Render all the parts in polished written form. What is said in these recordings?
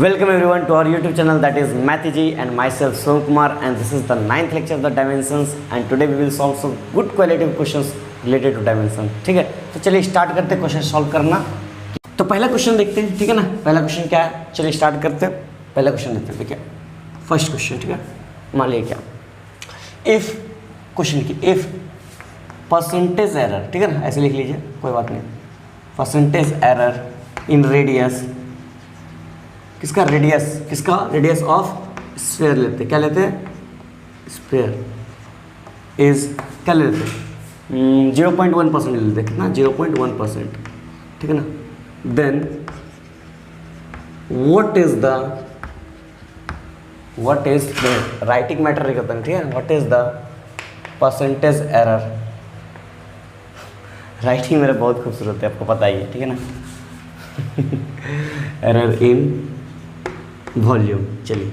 Welcome everyone to our YouTube channel, that is Mathiji, and myself Soham Kumar, and this is the 9th lecture of the dimensions, and today we will solve some good qualitative questions related to dimension. ठीक है, तो चलिए start करते हैं question solve करना। तो पहला question देखते हैं, ठीक है ना। पहला क्वेश्चन क्या है, चलिए स्टार्ट करते हैं। पहला क्वेश्चन देखते हैं, ठीक है। फर्स्ट क्वेश्चन, ठीक है। मान लीजिए क्या, इफ क्वेश्चन की इफ परसेंटेज एरर, ठीक है ना, ऐसे लिख लीजिए, कोई बात नहीं। परसेंटेज एरर इन रेडियस, किसका रेडियस, किसका रेडियस ऑफ स्फीयर लेते, क्या लेते हैं, स्फीयर इज क्या लेते हैं 0.1% लेते हैं, कितना 0.1%, ठीक है ना। Then what is the writing matter नहीं करता, ठीक है। What is the percentage error, writing मेरा बहुत खूबसूरत है, आपको पता ही है, ठीक है ना। एरर इन वॉल्यूम, चलिए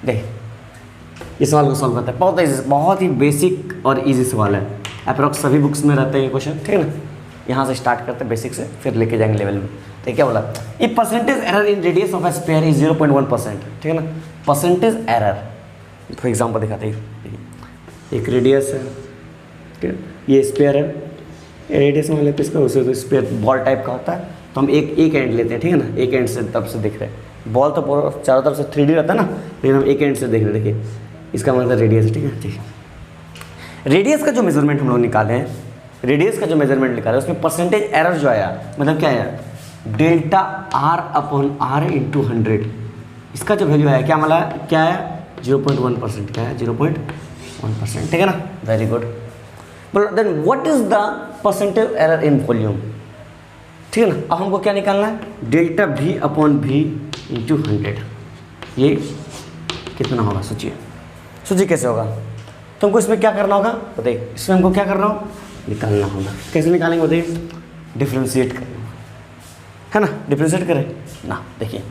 देख इस सवाल को सॉल्व करते हैं। बहुत ही बेसिक और इजी सवाल है, अप्रॉक्स सभी बुक्स में रहते हैं ये क्वेश्चन, ठीक है ना। यहाँ से स्टार्ट करते हैं बेसिक से, फिर लेके जाएंगे लेवल में। तो क्या बोला, if percentage error in radius of A sphere is 0.1%, ठीक है ना। परसेंटेज एरर, फॉर एग्जाम्पल दिखाते हैं, एक रेडियस है, ठीक है, ये स्फीयर है, रेडियस मान लेते हैं इसका, उसे तो स्फीयर बॉल टाइप का होता है, तो हम एक एंड लेते हैं, ठीक है ना। एक एंड से तब से दिख रहे हैं, बॉल तो पूरा चारों तरफ से 3D रहता है ना, लेकिन हम एक एंड से देख रहे हैं। देखिए इसका मतलब रेडियस है, ठीक है। ठीक है, रेडियस का जो मेजरमेंट हम लोग निकाले हैं, रेडियस का जो मेजरमेंट निकाले उसमें परसेंटेज एरर जो आया, मतलब क्या आया, डेल्टा R/R इंटू 100, इसका जो वैल्यू आया क्या मला क्या आया 0.1%, क्या है 0.1%, ठीक है ना। Very good. But then what is the percentage error in volume, ठीक है ना। अब हमको क्या निकालना है, डेल्टा V/V इंटू 100, ये कितना होगा, सोचिए कैसे होगा। तो हमको इसमें क्या करना होगा बताइए, इसमें हमको क्या करना होगा, निकालना होगा। कैसे निकालेंगे बताइए, डिफ्रेंशिएट करें, है ना। डिफ्रेंशिएट करें ना, देखिए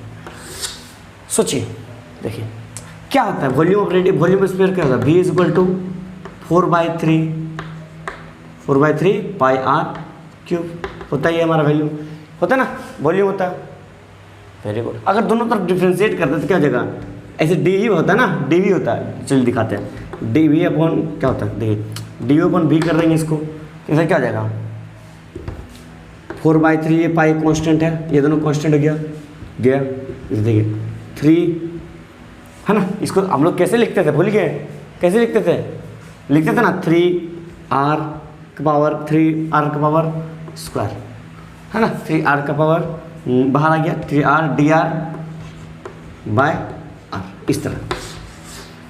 सोचिए, देखिए क्या होता है volume of radius, volume of sphere क्या होता है, V is equal to 4/3 pi r cube होता ही है हमारा वैल्यू, होता है ना, वॉल्यूम होता है। Very good. अगर दोनों तरफ डिफ्रेंशिएट करते हैं तो क्या हो जाएगा, ऐसे dV होता है ना, dV होता है, चलिए दिखाते हैं। dV अपॉन क्या होता है, देखिए dV अपॉन V कर देंगे इसको, तो इसे क्या हो जाएगा 4/3, ये पाई कांस्टेंट है, ये दोनों कांस्टेंट हो गया, इसे देखिए 3 है ना। इसको हम लोग कैसे लिखते थे, भूल गए कैसे लिखते थे ना, 3r का पावर स्क्वायर, है ना। 3r का पावर बाहर आ गया, 3r dr बाय r, इस तरह।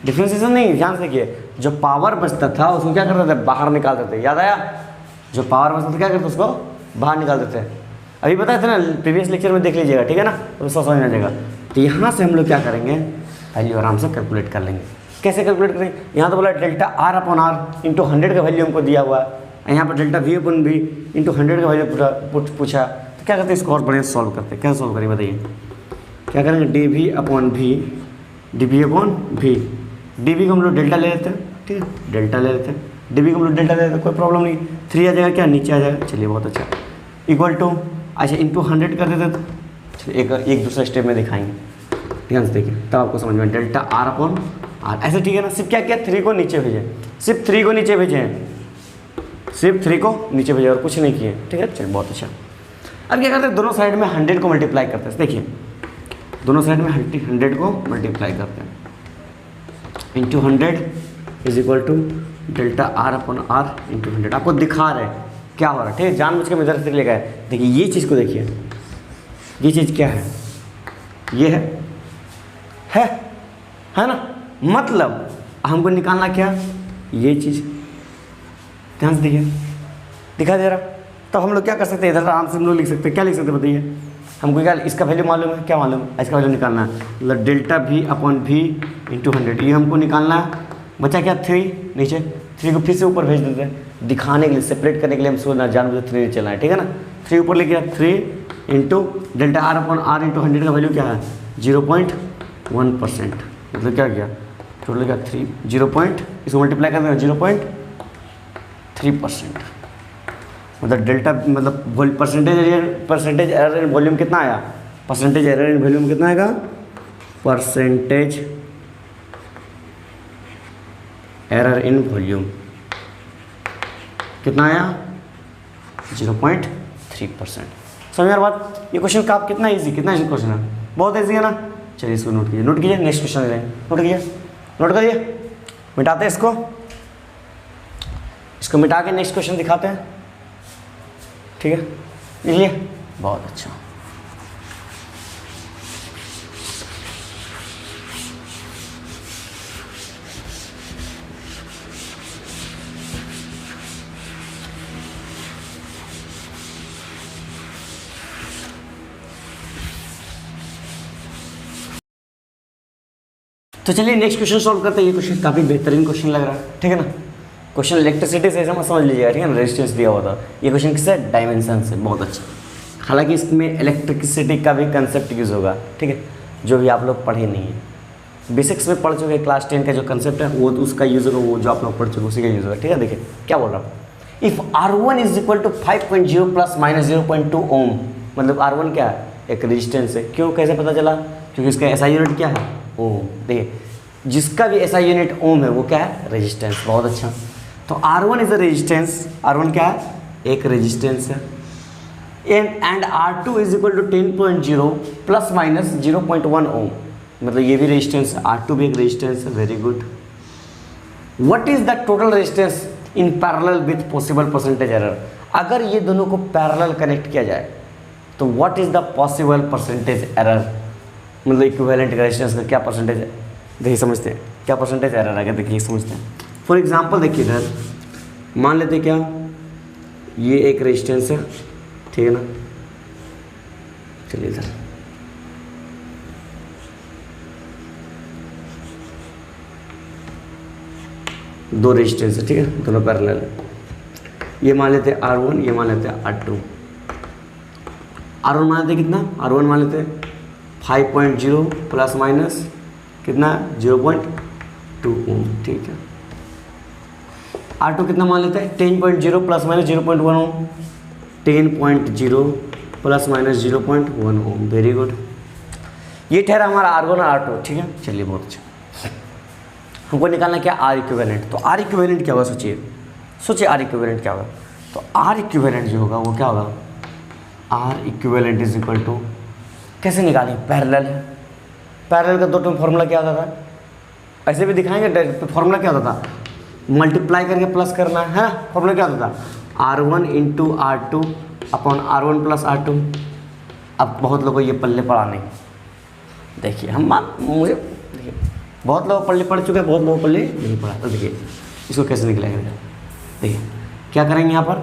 डिफ्रेंशिएशन नहीं, ध्यान से देखिए, जो पावर बचता था उसको क्या करते थे, बाहर निकालते थे, याद आया। जो पावर बचता था क्या करते, उसको बाहर निकालते थे। अभी बताए थे ना, प्रीवियस लेक्चर में देख लीजिएगा, ठीक है ना, तो समझ में आ जाएगा। तो यहाँ से हम लोग क्या करेंगे, वैल्यू आराम से कैलकुलेट कर लेंगे। कैसे कैलकुलेट करेंगे, यहाँ तो बोला डेल्टा R/R इंटू 100 का वैल्यू हमको दिया हुआ है, यहाँ पर डेल्टा V/V इंटू 100 का वैल्यू पूछा, तो क्या करते हैं, इसको और बढ़िया सॉल्व करते हैं। कैसे सॉल्व करेंगे बताइए, क्या करेंगे, dV को हम लोग डेल्टा ले लेते हैं, ठीक है, डेल्टा ले लेते हैं, dV को हम लोग डेल्टा ले लेते हैं, कोई प्रॉब्लम नहीं। 3 आ जाएगा, क्या नीचे आ जाएगा, चलिए बहुत अच्छा। इक्वल टू, अच्छा इंटू 100 कर देते तो चलिए एक दूसरा स्टेप में दिखाएंगे, ध्यान से देखिए, तब आपको समझ में, डेल्टा R/R ऐसे, ठीक है ना। सिर्फ क्या 3 को नीचे भेजें, सिर्फ 3 को नीचे भेजें और कुछ नहीं किए, ठीक है, चलिए बहुत अच्छा। अब क्या करते हैं, दोनों साइड में 100 को मल्टीप्लाई करते हैं, देखिए दोनों साइड में 100 को मल्टीप्लाई करते हैं, into 100 is equal to delta R/R into 100। आपको दिखा रहे हैं क्या हो रहा है, ठीक है, जानबूझ के मैं इधर से ले गए। देखिए ये चीज़ को देखिए, ये चीज़ क्या है, ये है ना, मतलब हमको निकालना क्या, ये चीज़, ध्यान से देखिए दिखा दे रहा। तो हम लोग क्या कर सकते हैं, इधर आराम से हम लोग लिख सकते हैं, क्या लिख सकते हैं बताइए, हमको क्या इसका वैल्यू मालूम है, क्या मालूम है, इसका वैल्यू निकालना है, मतलब डेल्टा V/V इंटू 100, ये हमको निकालना है। बचा क्या 3, नीचे 3 को फिर से ऊपर भेज देते हैं, दिखाने के लिए, सेपरेट करने के लिए हम सोचना जानबूझ 3 चलना है, ठीक है ना। 3 ऊपर ले गया, 3 इंटू डेल्टा R/R इंटू 100 का वैल्यू क्या है 0.1%, मतलब क्या गया टोटल क्या 3 इसको मल्टीप्लाई कर देना 0.3%, मतलब डेल्टा मतलब परसेंटेज एरर इन वॉल्यूम कितना आया परसेंटेज एरर इन वॉल्यूम कितना आएगा, परसेंटेज एरर इन वॉल्यूम कितना आया, 0.3%। समझ यार बात। ये क्वेश्चन का आप कितना इजी क्वेश्चन है, बहुत इजी है ना। चलिए इसको नोट कीजिए, नेक्स्ट क्वेश्चन ले लेंगे। नोट करिए, मिटाते हैं इसको मिटा के नेक्स्ट क्वेश्चन दिखाते हैं, ठीक है। लिखिए, बहुत अच्छा। तो चलिए नेक्स्ट क्वेश्चन सॉल्व करते हैं। ये क्वेश्चन काफ़ी बेहतरीन क्वेश्चन लग रहा है, ठीक है ना। क्वेश्चन इलेक्ट्रिसिटी से ऐसा समझ लीजिएगा, ठीक है ना। रेजिस्टेंस दिया हुआ था, ये क्वेश्चन किससे, डायमेंशन से, बहुत अच्छा। हालांकि इसमें इलेक्ट्रिसिटी का भी कंसेप्ट यूज़ होगा, ठीक है, जो भी आप लोग पढ़े नहीं है। बेसिक्स में पढ़ चुके, क्लास 10 का जो कंसेप्ट है वो तो उसका यूज़ होगा, वो जो आप लोग पढ़ चुके उसी का यूज़ होगा, ठीक है। देखिए क्या बोल रहा हूँ, if R1 is equal to 5.0 plus minus 0.2 ohm, मतलब R1 क्या है, एक रेजिस्टेंस है। क्यों, कैसे पता चला, क्योंकि इसका SI यूनिट क्या है, ओम। देखिए जिसका भी SI यूनिट ओम है वो क्या है, रेजिस्टेंस। बहुत अच्छा। तो R1 is a resistance, R1 क्या है, एक रेजिस्टेंस है। And R2 is equal to 10.0 plus minus 0.1 ohm, मतलब ये भी रेजिस्टेंस है, R2 भी एक रेजिस्टेंस है। Very good. What is the total resistance in parallel with possible percentage error. अगर ये दोनों को पैरेलल कनेक्ट किया जाए तो what is the possible percentage error, मतलब इक्विवेलेंट रेजिस्टेंस का क्या परसेंटेज है। देखिए समझते हैं क्या परसेंटेज एरर आएगा, देखिए समझते हैं। फॉर एग्जांपल देखिए इधर मान लेते क्या, ये एक रेजिस्टेंस है, ठीक है ना। चलिए इधर दो रेजिस्टेंस है, ठीक है, दोनों पैरेलल है। ये मान लेते हैं R1, ये मान लेते हैं R2। R1 मान लेते कितना, R1 मान लेते 5.0 प्लस माइनस कितना 0.2 ओम, ठीक है। R2 कितना मान लेते हैं 10.0 plus minus 0.1 ohm, 10.0 plus minus 0.1 ohm. Very good. ये ठहरा हमारा R1 और R2, ठीक है। चलिए बहुत अच्छा। हमको निकालना क्या, R इक्विवेलेंट। तो R इक्विवेलेंट क्या होगा, सोचिए R इक्विवेलेंट क्या होगा। तो R इक्विवेलेंट जो होगा वो क्या होगा, R equivalent is equal to, कैसे निकालें, पैरेलल। पैरेलल का दो टर्म फॉर्मूला क्या होता था, ऐसे भी दिखाएंगे। फॉर्मूला क्या होता था, मल्टीप्लाई करके प्लस करना है ना। फॉर्मूला क्या होता था, R1 into R2 upon R1 plus R2। अब बहुत लोगों को ये पल्ले पड़ा नहीं, देखिए मुझे देखिए बहुत लोग पढ़ चुके हैं, बहुत लोग पढ़े नहीं पढ़ा। तो देखिए इसको कैसे निकलेगा, देखिए क्या करेंगे यहाँ पर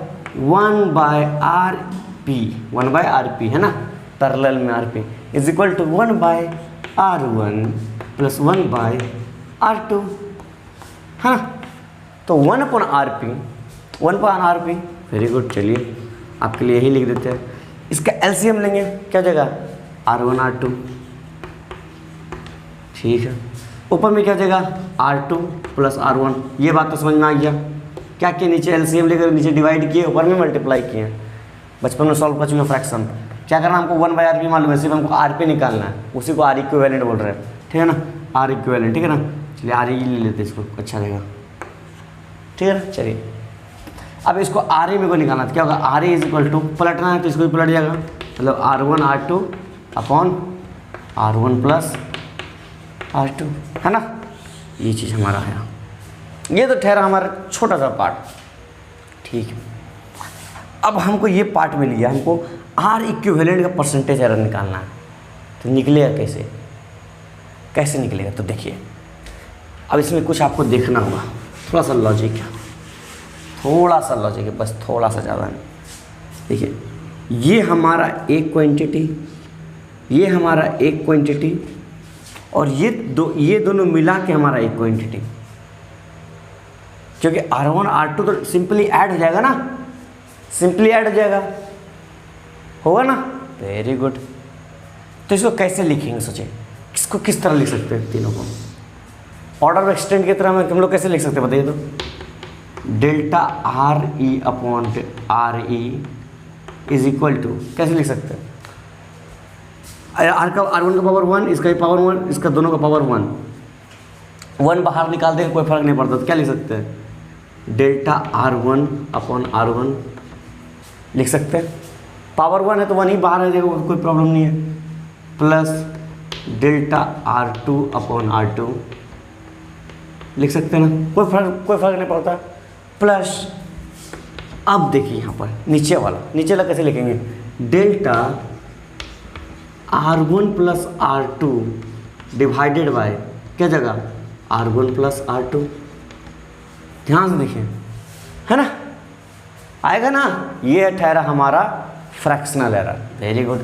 1/RP है ना, पैरेलल में RP is equal to 1/R1 plus 1/R2 है ना। तो 1/RP, वेरी गुड। चलिए आपके लिए यही लिख देते हैं। इसका LCM लेंगे, क्या हो जाएगा R1 R2, ठीक है। ऊपर में क्या हो जाएगा R2 प्लस R1। ये बात तो समझ में आ गया। क्या किए, नीचे LCM लेकर नीचे डिवाइड किए, ऊपर में मल्टीप्लाई किए। बचपन में सॉल्व कर चुके फ्रैक्शन। क्या करना हमको 1/RP मालूम है, सिर्फ हमको RP निकालना है, उसी को R इक्विवेलेंट बोल रहे हैं, ठीक है ना। R इक्विवेलेंट, ठीक है ना। चलिए RE ले लेते हैं, इसको अच्छा रहेगा, ठीक है ना। चलिए अब इसको RE में को निकालना, क्या होगा RE इज इक्वल टू, पलटना है तो इसको भी पलट जाएगा, मतलब R1 R2 upon R1 plus R2 है ना। ये चीज़ हमारा है, ये तो ठहरा हमारा छोटा सा पार्ट, ठीक है। अब हमको ये पार्ट मिल गया, हमको R इक्विवेलेंट का परसेंटेज एरर निकालना है। तो निकलेगा कैसे निकलेगा, तो देखिए अब इसमें कुछ आपको देखना होगा, थोड़ा सा लॉजिक है, बस थोड़ा सा ज़्यादा नहीं। देखिए ये हमारा एक क्वांटिटी, और ये दोनों मिला के हमारा एक क्वांटिटी, क्योंकि R1 R2 तो सिंपली ऐड हो जाएगा ना, होगा ना। Very good. तो इसको कैसे लिखेंगे, सोचिए इसको किस तरह लिख सकते हैं, तीनों को ऑर्डर ऑफ एक्सटेंट की तरह में हम लोग कैसे लिख सकते हैं बताइए। तो delta RE upon RE is equal to, कैसे लिख सकते हैं, R1 का पावर 1, इसका भी पावर 1, इसका दोनों का पावर 1 बाहर निकाल देंगे कोई फर्क नहीं पड़ता। तो क्या लिख सकते हैं, डेल्टा R1 अपॉन R1 लिख सकते हैं। पावर 1 है तो 1 ही बाहर आ जाएगा, कोई प्रॉब्लम नहीं है। Plus delta R2 upon R2 लिख सकते हैं ना, कोई फर्क नहीं पड़ता। प्लस अब देखिए यहाँ पर नीचे वाला कैसे लिखेंगे, delta R1 plus R2 divided by क्या जगह, R1 प्लस R2। ध्यान से देखिए, है ना, आएगा ना। ये ठहरा हमारा fractional error, very good,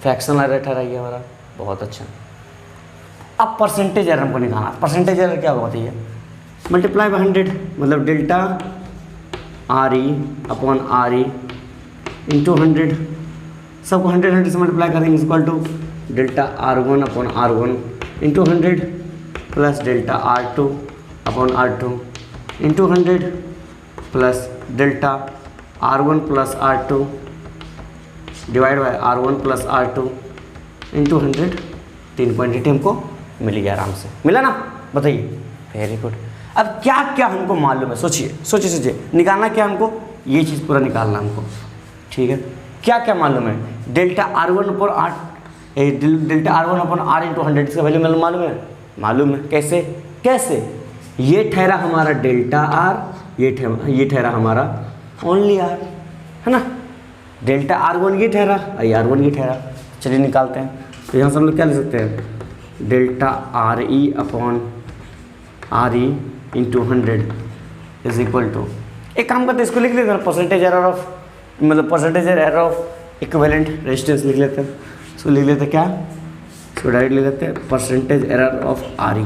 fractional error ठहरा ये हमारा, बहुत अच्छा। अब परसेंटेज एरर हमको निकालना। परसेंटेज एरर क्या होती है, मल्टीप्लाई बाय 100, मतलब delta RE upon RE into 100, सबको 100 से मल्टीप्लाई करेंगे, equal to delta R1 upon R1 into 100 plus delta R2 upon R2 into 100 plus delta R1 plus R2 divide by R1 plus R2 into 100। 3.8 हमको मिल गया, आराम से मिला ना, बताइए, वेरी गुड। अब क्या क्या हमको मालूम है, सोचिए निकालना क्या हमको, ये चीज़ पूरा निकालना हमको, ठीक है। क्या क्या मालूम है, delta R1 upon R into 100 इसका वैल्यू मालूम है। कैसे ये ठहरा हमारा डेल्टा R, ये ठहरा हमारा ओनली R, है ना। डेल्टा R1 ये ठहरा, R1 ये ठहरा, चलिए निकालते हैं। तो यहाँ से हम लोग क्या लिख सकते हैं, delta RE upon RE into 100 is equal to, एक काम करते हैं, इसको लिख लेते हैं, percentage error of equivalent resistance लिख लेते हैं। इसको लिख लेते हैं क्या, इसको डायरेक्ट लिख लेते हैं परसेंटेज एरर ऑफ RE,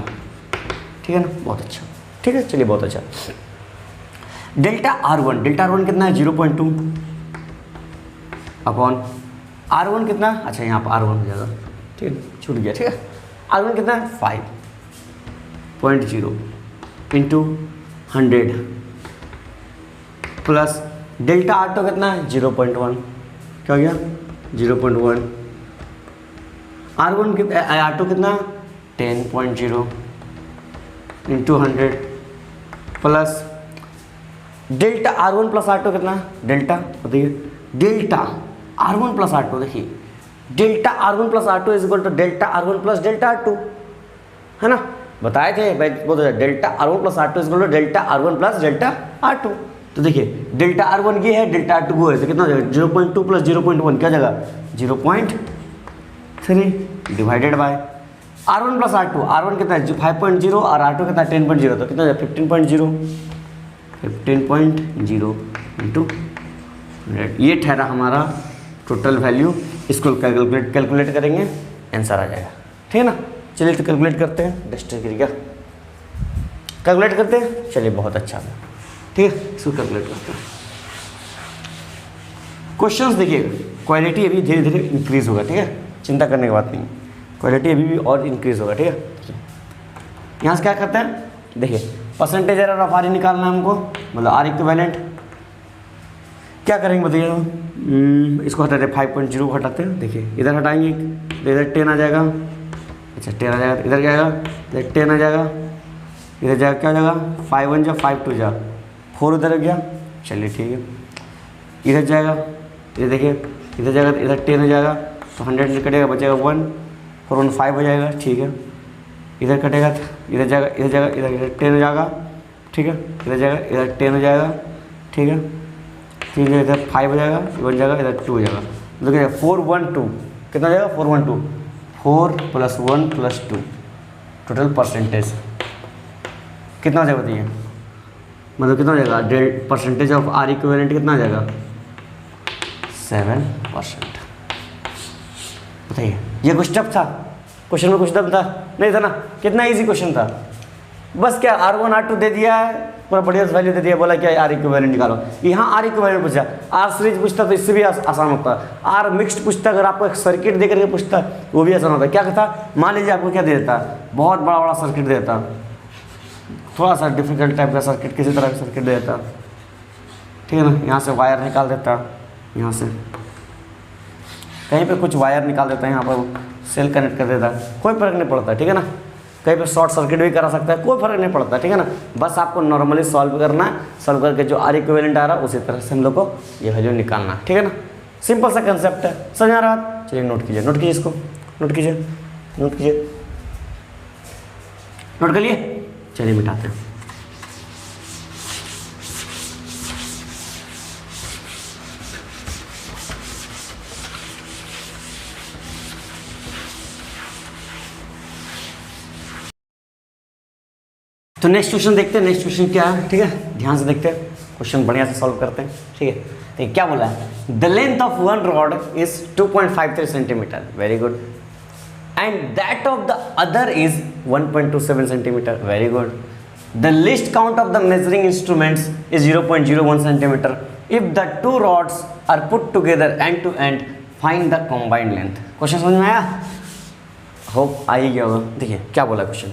ठीक है ना, बहुत अच्छा, ठीक है, चलिए बहुत अच्छा। डेल्टा R1 कितना है, 0.2 अपॉन R1 कितना, अच्छा यहाँ पर R1 हो जाएगा, ठीक है, छूट गया, ठीक है। R1 कितना है 5.0 इंटू 100 प्लस डेल्टा R2 कितना है 0.1, क्या हो गया 0.1। R2 कितना 10.0 into 100 plus delta R1 plus R2 कितना, डेल्टा बताइए, डेल्टा R1 प्लस R2, देखिए delta R1 plus R2 is equal to delta R1 plus delta R2, है ना, बताए थे भाई, बोलते delta R1 plus R2 is equal to delta R1 plus delta R2। तो देखिए डेल्टा R1 ये है, डेल्टा R2 वो है, तो कितना हो जाएगा 0.2 प्लस 0.1 क्या जगह 0.3 divided by R1 plus R2, R1 कितना है 5.0 और R2 कितना 10.0, तो कितना हो जाएगा 15.0 इंटू 100, ये ठहरा हमारा टोटल वैल्यू। इसको कैलकुलेट करेंगे, आंसर आ जाएगा, ठीक है ना। चलिए तो कैलकुलेट करते हैं, डस्टर गिर गया, कैलकुलेट करते हैं, चलिए बहुत अच्छा है, ठीक है, इसको कैलकुलेट करते हैं। क्वेश्चंस देखिएगा, क्वालिटी अभी धीरे धीरे इंक्रीज होगा, ठीक है, चिंता करने की बात नहीं, क्वालिटी अभी भी और इंक्रीज होगा, ठीक है। यहाँ से क्या करते हैं, देखिए परसेंटेज एरर ऑफ RE निकालना है हमको, मतलब R इक्विवेलेंट। क्या करेंगे बताइए, इसको हटाते हैं, 5.0 को हटाते हैं, देखिए इधर हटाएंगे तो इधर 10 आ जाएगा, अच्छा 10 आ जाएगा, इधर क्या आएगा, इधर 10 आ जाएगा, इधर जाएगा क्या हो जाएगा 5 1 जा 5 2 जा 4 उधर आ गया, चलिए ठीक है। इधर जाएगा, इधर देखिए इधर जाएगा, इधर 10 हो जाएगा, तो 100 से कटेगा, बचेगा 1, 4 1 5 हो जाएगा, ठीक है। इधर कटेगा तो इधर जाएगा, इधर 10 हो जाएगा, ठीक है, इधर जाएगा, इधर 10 हो जाएगा, ठीक है, ठीक है, इधर 5 हो जाएगा, 1 जाएगा, इधर 2 हो जाएगा, देखिए 4 1 2 कितना हो जाएगा 4 1 2, 4 + 1 + 2 टोटल परसेंटेज कितना हो जाएगा बताइए, मतलब कितना हो जाएगा, परसेंटेज ऑफ R इक्विवेलेंट कितना आ जाएगा 7%। बताइए ये कुछ टफ था, क्वेश्चन में कुछ दम था नहीं था ना, कितना इजी क्वेश्चन था, बस क्या R1 R2 दे दिया है, पूरा बढ़िया वैल्यू दे दिया, बोला क्या R इक्विवेलेंट निकालो। यहाँ R इक्विवेलेंट पूछा, R सीरीज पूछता तो इससे भी आसान होता, R मिक्स्ड पूछता, अगर आपको एक सर्किट दे करके पूछता वो भी आसान होता। क्या कहता, मान लीजिए आपको क्या दे देता, बहुत बड़ा बड़ा सर्किट दे देता, थोड़ा सा डिफिकल्ट टाइप का सर्किट, किसी तरह का सर्किट दे देता, ठीक है ना, यहाँ से वायर निकाल देता, यहाँ से कहीं पे कुछ वायर निकाल देता है, यहाँ पर सेल कनेक्ट कर देता, कोई फर्क नहीं पड़ता, ठीक है ना। कहीं पे शॉर्ट सर्किट भी करा सकता है, कोई फर्क नहीं पड़ता, ठीक है ना। बस आपको नॉर्मली सॉल्व करना है, सॉल्व करके जो आर इक्विवेलेंट आ रहा है उसी तरह से हम लोग को ये वैल्यू निकालना, ठीक है ना। सिंपल सा कंसेप्ट है, समझ आ रहा है। चलिए नोट कीजिए, नोट कीजिए इसको, नोट कीजिए, नोट कीजिए, नोट कर लिए। चलिए मिटाते हैं। तो नेक्स्ट क्वेश्चन देखते हैं, नेक्स्ट क्वेश्चन क्या है, ठीक है, ध्यान से देखते हैं, क्वेश्चन बढ़िया से सॉल्व करते हैं, ठीक है। तो क्या बोला है, the length of one rod is 2.53 centimetre, very good, and that of the other is 1.27 centimetre, very good. The least count of the measuring instruments is 0.01 centimetre. If the two rods are put together end to end find the combined length. Question समझ में आया, hope आ ही गया होगा। देखिए क्या बोला question,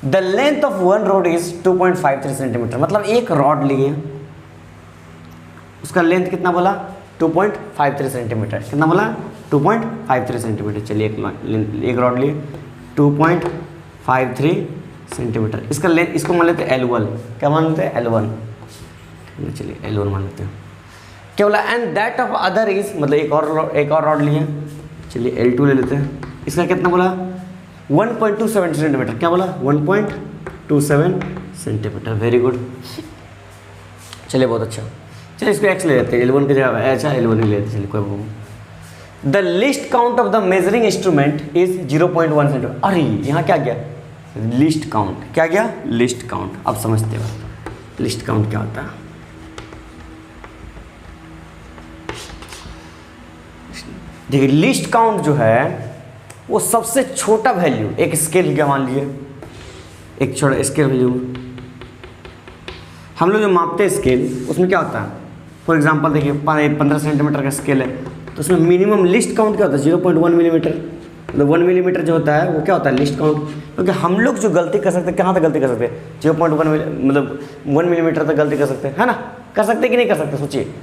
the length of one rod is 2.53 centimetre, मतलब एक रॉड लिए, उसका लेंथ कितना बोला 2.53 सेंटीमीटर, कितना बोला 2.53 सेंटीमीटर। चलिए एक रॉड लिए 2.53 सेंटीमीटर, इसका लेंथ, इसको मान लेते हैं L1, क्या मान लेते हैं L1, चलिए L1 मान लेते हैं। क्या बोला, and that of other is, मतलब एक और रॉड लिए, चलिए L2 ले लेते हैं, इसका कितना बोला 1.27 सेंटीमीटर, क्या बोला 1.27 सेंटीमीटर, वेरी गुड। चलिए बहुत अच्छा, चलिए इसको x ले लेते हैं, L1 की जगह अच्छा L1 ही ले लेते हैं, चलिए कोई problem. The least count of the measuring instrument is 0.1 centimetre. अरे यहाँ क्या गया, लिस्ट काउंट, क्या गया लिस्ट काउंट। अब समझते हो लिस्ट काउंट क्या होता है। देखिए लिस्ट काउंट जो है वो सबसे छोटा वैल्यू, एक स्केल क्या मान लीजिए, एक छोटा स्केल वैल्यू, हम लोग जो मापते हैं स्केल, उसमें क्या होता है, फॉर एग्जांपल देखिए 15 सेंटीमीटर का स्केल है, तो उसमें मिनिमम लिस्ट काउंट क्या होता है 0.1 मिलीमीटर, मतलब 1 मिलीमीटर जो होता है वो क्या होता है लिस्ट काउंट। क्योंकि हम लोग जो गलती कर सकते हैं, कहाँ तक गलती कर सकते हैं 0.1 मतलब 1 मिलीमीटर तक गलती कर सकते हैं, है ना, कर सकते हैं कि नहीं कर सकते, सोचिए।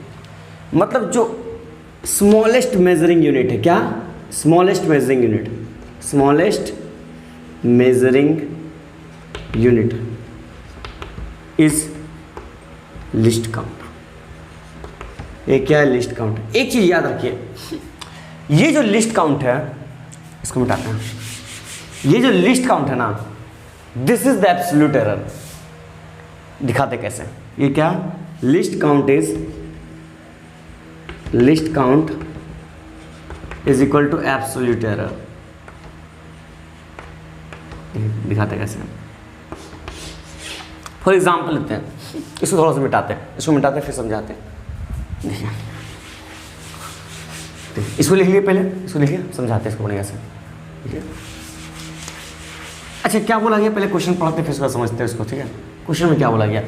मतलब जो स्मॉलेस्ट मेजरिंग यूनिट है, क्या smallest measuring unit, smallest measuring unit is least count. ये क्या है लिस्ट काउंट। एक चीज याद रखिए, ये जो लिस्ट काउंट है, इसको मिटाते हैं, ये जो लिस्ट काउंट है ना, this is the absolute error. दिखाते कैसे, ये क्या least count is, least count is equal to absolute error. दिखाते कैसे, फॉर एग्जाम्पल लेते हैं, इसको थोड़ा सा मिटाते हैं, इसको मिटाते हैं फिर समझाते हैं। देखिए इसको लिख लिए, पहले इसको लिखिए, समझाते हैं इसको बढ़िया से। ठीक है, अच्छा क्या बोला गया, पहले क्वेश्चन पढ़ते फिर इसको समझते हैं इसको, ठीक है। क्वेश्चन में क्या बोला गया,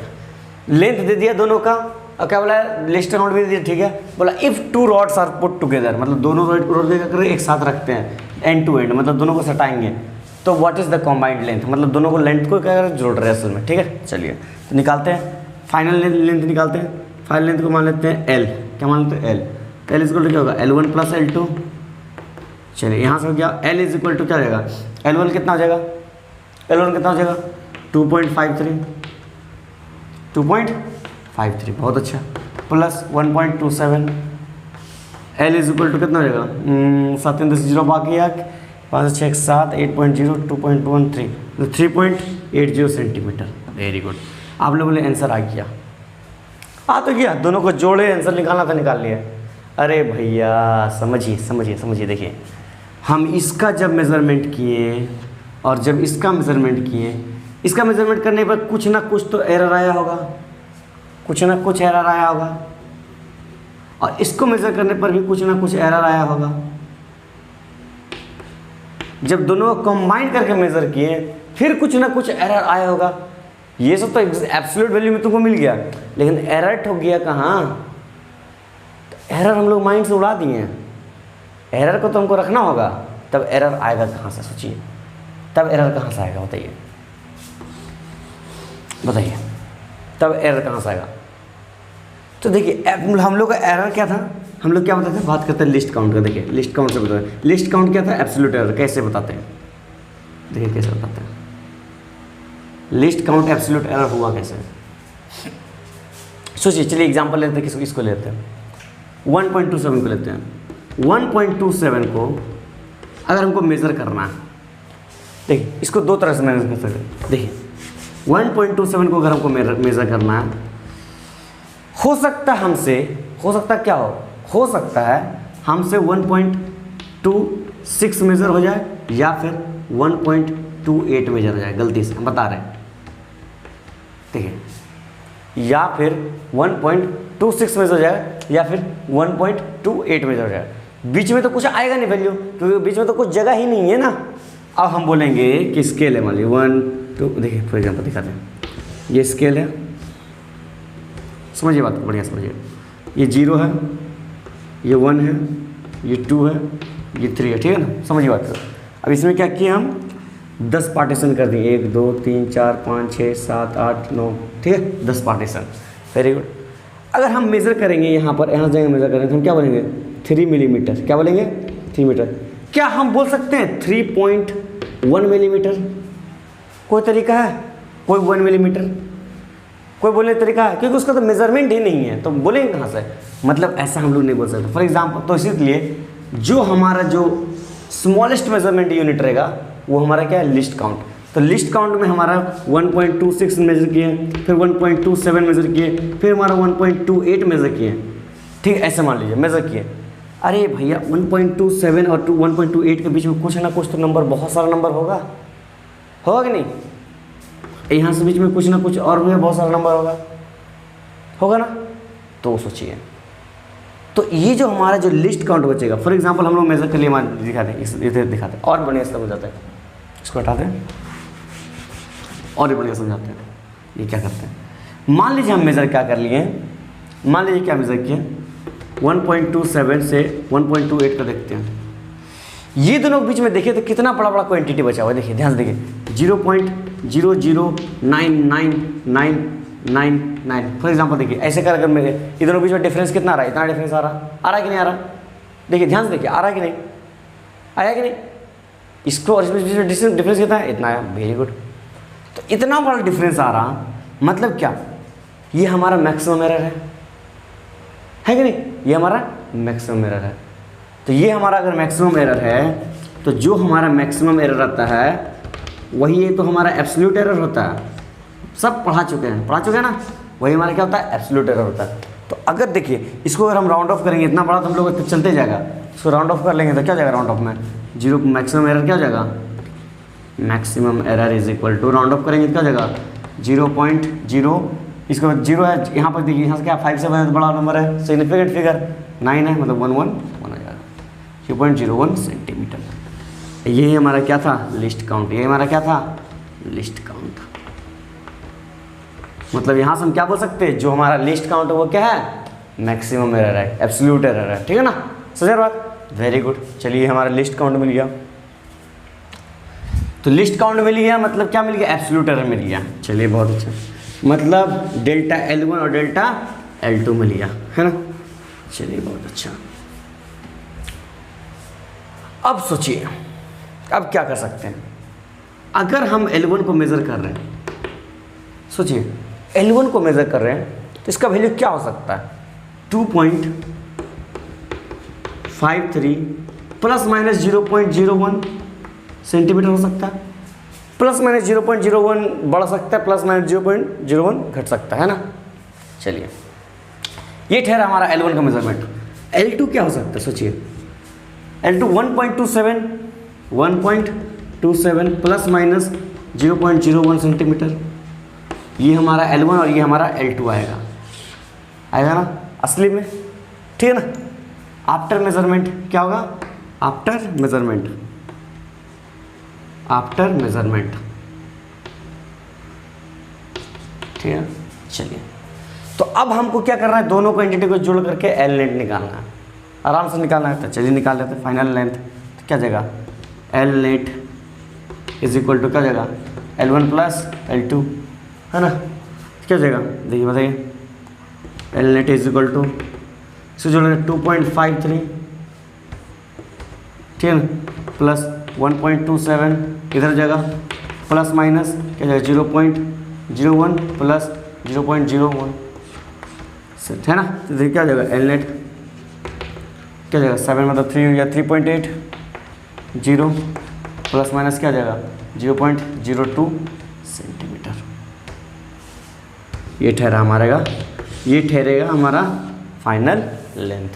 लेंथ दे दिया दोनों का, और क्या बोला लिस्ट नोट भी दे दिया, ठीक है। बोला if two rods are put together, मतलब दोनों रॉड को एक साथ रखते हैं, एंड टू एंड, मतलब दोनों को सटाएंगे, तो what is the combined length, मतलब दोनों को लेंथ को क्या जोड़ रहे हैं असल में, ठीक है। चलिए तो निकालते हैं, फाइनल लेंथ निकालते हैं। फाइनल लेंथ को मान लेते हैं L, क्या मान लेते हैं L, L इक्वल टू क्या होगा L1 प्लस L2। चलिए यहाँ से हो गया L इज इक्वल टू क्या हो जाएगा, L1 कितना हो जाएगा, L1 कितना हो जाएगा 2.53, बहुत अच्छा, plus 1.27, L is equal to कितना हो जाएगा 7 10 0 बाकी है 5 6 7 8.0 2.13, 3.80 सेंटीमीटर। वेरी गुड, आप लोगों ने आंसर आ गया, आ तो गया, दोनों को जोड़े आंसर निकालना था, निकाल लिया। अरे भैया समझिए समझिए समझिए, देखिए हम इसका जब मेज़रमेंट किए और जब इसका मेज़रमेंट किए, इसका मेज़रमेंट करने पर कुछ ना कुछ तो एरर आया होगा, कुछ ना कुछ एरर आया होगा, और इसको मेज़र करने पर भी कुछ ना कुछ एरर आया होगा। जब दोनों को कंबाइन करके मेज़र किए फिर कुछ ना कुछ एरर आया होगा। ये सब तो एब्सोल्यूट वैल्यू में तुमको मिल गया, लेकिन एरर ठोक गया कहाँ, तो एरर हम लोग माइंड से उड़ा दिए हैं। एरर को तो हमको रखना होगा, तब एरर आएगा कहाँ से, सोचिए, तब एरर कहाँ से आएगा, बताइए बताइए, तब एरर कहाँ से आएगा। तो देखिए हम लोग का एरर क्या था, हम लोग क्या बताते हैं, बात करते हैं लिस्ट काउंट का। देखिए लिस्ट काउंट से बताते हैं, लिस्ट काउंट क्या था, एब्सोल्यूट एरर। कैसे बताते हैं, देखिए कैसे बताते हैं लिस्ट काउंट एब्सोल्यूट एरर हुआ कैसे। सोचिए, चलिए एग्जांपल लेते हैं, इसको लेते हैं 1.27 को लेते हैं। 1.27 को अगर हमको मेज़र करना है, देखिए इसको दो तरह से मेज़र कर सकते हैं। देखिए 1.27 को अगर हमको मेज़र करना है, हो सकता है हमसे, हो सकता क्या हो सकता है हमसे 1.26 मेज़र हो जाए या फिर 1.28 मेज़र हो जाए, गलती से हम बता रहे हैं। देखिए या फिर 1.26 मेज़र हो जाए या फिर 1.28 मेज़र हो जाए, बीच में तो कुछ आएगा नहीं वैल्यू, क्योंकि बीच में तो कुछ जगह ही नहीं है ना। अब हम बोलेंगे कि स्केल है, मान लीजिए 1 2, देखिए फॉर एग्जाम्पल दिखाते हैं, ये स्केल है, समझिए बात को बढ़िया समझिए, ये 0 है, ये 1 है, ये 2 है, ये 3 है, ठीक है ना, समझिए बात को। अब इसमें क्या किए हम 10 पार्टीशन कर दिए, 1 2 3 4 5 6 7 8 9, ठीक है 10 पार्टीशन, वेरी गुड। अगर हम मेज़र करेंगे यहाँ पर, यहाँ जाएंगे मेज़र करेंगे तो हम क्या बोलेंगे 3 मिलीमीटर, क्या बोलेंगे 3 मीटर। क्या हम बोल सकते हैं 3.1 मिलीमीटर? कोई तरीका है, कोई 1 मिलीमीटर, कोई बोलने तरीका है, क्योंकि उसका तो मेजरमेंट ही नहीं है, तो बोलेंगे कहाँ से, मतलब ऐसा हम लोग नहीं बोल सकते। फॉर एग्जाम्पल, तो इसलिए जो हमारा जो स्मॉलेस्ट मेजरमेंट यूनिट रहेगा वो हमारा क्या है, लिस्ट काउंट। तो लिस्ट काउंट में हमारा 1.26 मेज़र किए, फिर 1.27 मेज़र किए, फिर हमारा 1.28 मेज़र किए, ठीक है, ऐसे मान लीजिए मेज़र किए। अरे भैया 1.27 और 1.28 के बीच में कुछ ना कुछ तो नंबर, बहुत सारा नंबर होगा कि नहीं, यहाँ से बीच में कुछ ना कुछ और भी बहुत सारा नंबर होगा ना। तो सोचिए, तो ये जो हमारा जो लिस्ट काउंट बचेगा, फॉर एग्जांपल हम लोग मेजर कर लिए, दिखाते हैं इसे, दिखाते हैं और बढ़िया समझ जाता है, इसको हटाते हैं और भी बढ़िया समझाते हैं। ये क्या करते हैं, मान लीजिए हम मेज़र क्या कर लिए, मान लीजिए क्या मेज़र किए 1.27 से 1.28 का देखते हैं, ये दोनों के बीच में देखिए तो कितना बड़ा बड़ा क्वांटिटी बचा हुआ है। देखिए ध्यान से देखिए 0.0099999, फॉर एग्जांपल देखिए ऐसे कर अगर मेरे ये दोनों के बीच में डिफरेंस कितना आ रहा है, इतना डिफरेंस आ रहा है कि नहीं आ रहा, देखिए ध्यान से देखिए आ रहा है कि नहीं, आया कि नहीं, इसको और इसमें डिफरेंस कितना है, इतना आया, वेरी गुड। तो इतना बड़ा डिफरेंस आ रहा, मतलब क्या, ये हमारा मैक्सिमम एरर है कि नहीं, ये हमारा मैक्सिमम एरर है। तो ये हमारा अगर मैक्सिमम एरर है, तो जो हमारा मैक्सिमम एरर आता है वही ये तो हमारा एब्सोल्यूट एरर होता है। सब पढ़ा चुके हैं ना, वही हमारा क्या होता है, एब्सोल्यूट एरर होता है। तो अगर देखिए इसको अगर हम राउंड ऑफ करेंगे, इतना बड़ा तो हम लोग चलते जाएगा, इसको राउंड ऑफ कर लेंगे तो क्या जाएगा राउंड ऑफ में 0, मैक्सिमम एरर क्या हो जाएगा, maximum error is equal to, round off करेंगे तो क्या जाएगा 0.0, इसको 0 है यहाँ पर, देखिए यहाँ से क्या 5 से बड़ा नंबर है, सिग्निफिकेंट फिगर 9 है, मतलब 1 हो जाएगा 0.01 सेंटीमीटर। यही हमारा क्या था, लिस्ट काउंट, यही हमारा क्या था, लिस्ट काउंट। मतलब यहाँ से हम क्या बोल सकते हैं, जो हमारा लिस्ट काउंट है वो क्या है, मैक्सिमम एरर है, एब्सोल्यूट एरर है, ठीक है ना, समझ बात, वेरी गुड। चलिए हमारा लिस्ट काउंट मिल गया, तो लिस्ट काउंट मिल गया, मतलब क्या मिल गया, एब्सोल्यूट एरर मिल गया। चलिए बहुत अच्छा, मतलब डेल्टा L1 और डेल्टा L2 मिल गया, है ना। चलिए बहुत अच्छा। अब सोचिए, अब क्या कर सकते हैं, अगर हम L1 को मेज़र कर रहे हैं, सोचिए L1 को मेज़र कर रहे हैं तो इसका वैल्यू क्या हो सकता है, 2.53 प्लस माइनस 0.01 सेंटीमीटर हो सकता है, प्लस माइनस 0.01 बढ़ सकता है, प्लस माइनस 0.01 घट सकता है ना। चलिए ये ठहरा हमारा L1 का मेजरमेंट। L2 क्या हो सकता है, सोचिए L2 1.27 प्लस माइनस 0.01 सेंटीमीटर, ये हमारा L1 और ये हमारा L2 आएगा ना असली में, ठीक है ना। आफ्टर मेजरमेंट क्या होगा, आफ्टर मेजरमेंट ठीक है। चलिए तो अब हमको क्या करना है, दोनों क्वांटिटी को जोड़ करके एल नेट निकालना है, आराम से निकालना है। तो चलिए निकाल लेते हैं। फाइनल लेंथ तो क्या जाएगा, L net is equal to क्या जाएगा, L1 प्लस L2, है ना। क्या जाएगा, देखिए बताइए, L net is equal to इसको जोड़ेंगे 2.53, ठीक है ना, प्लस 1.27 इधर जगह प्लस माइनस क्या जाएगा 0.01 प्लस 0.01 सेट है ना। तो देखिए क्या जाएगा एल नेट क्या जाएगा 7 मतलब 3 हो गया 3.8 0 प्लस माइनस क्या जाएगा 0.02 सेंटीमीटर। ये ठहरेगा हमारा फाइनल लेंथ,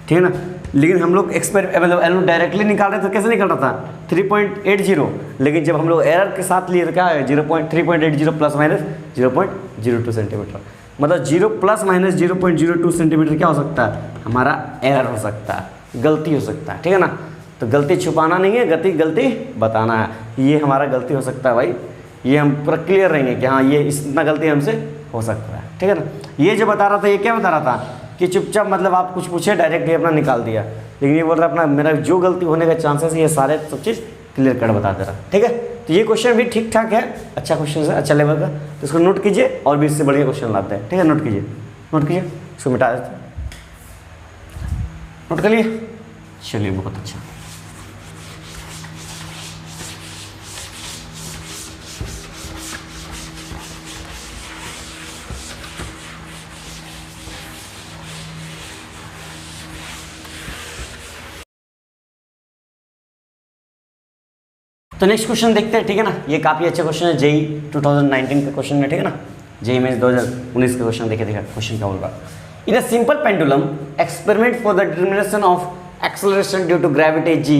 ठीक है ना। लेकिन हम लोग मतलब एल डायरेक्टली निकाल रहे थे, कैसे निकल रहा था 3.80, लेकिन जब हम लोग एरर के साथ लिए तो क्या है 3.80 प्लस माइनस 0.02 सेंटीमीटर, मतलब 0 प्लस माइनस 0.02 सेंटीमीटर क्या हो सकता है हमारा एरर हो सकता है, गलती हो सकता है, ठीक है ना। तो गलती छुपाना नहीं है, गलती बताना है, ये हमारा गलती हो सकता है भाई, ये हम पूरा क्लियर रहेंगे कि हाँ ये इतना गलती हमसे हो सकता है, ठीक है ना। ये जो बता रहा था ये क्या बता रहा था कि चुपचाप मतलब आप कुछ पूछे डायरेक्ट ही अपना निकाल दिया, लेकिन ये बोल रहा अपना मेरा जो गलती होने का चांसेस ये सारे सब चीज़ क्लियर कर बता दे रहा, ठीक है। तो ये क्वेश्चन भी ठीक ठाक है, अच्छा क्वेश्चन है, अच्छा लेवल का, तो इसको नोट कीजिए और भी इससे बढ़िया क्वेश्चन लाते हैं, ठीक है। नोट कीजिए इसको मिटा देते हैं, नोट कर लिए, चलिए बहुत अच्छा। तो नेक्स्ट क्वेश्चन देखते हैं, ठीक है ना। ये काफ़ी अच्छा क्वेश्चन है, जेई 2019 का क्वेश्चन है, ठीक है ना। जेई में 2019 का क्वेश्चन देखिए क्वेश्चन क्या बोल रहा है। In a simple pendulum experiment for the determination of acceleration due to gravity G,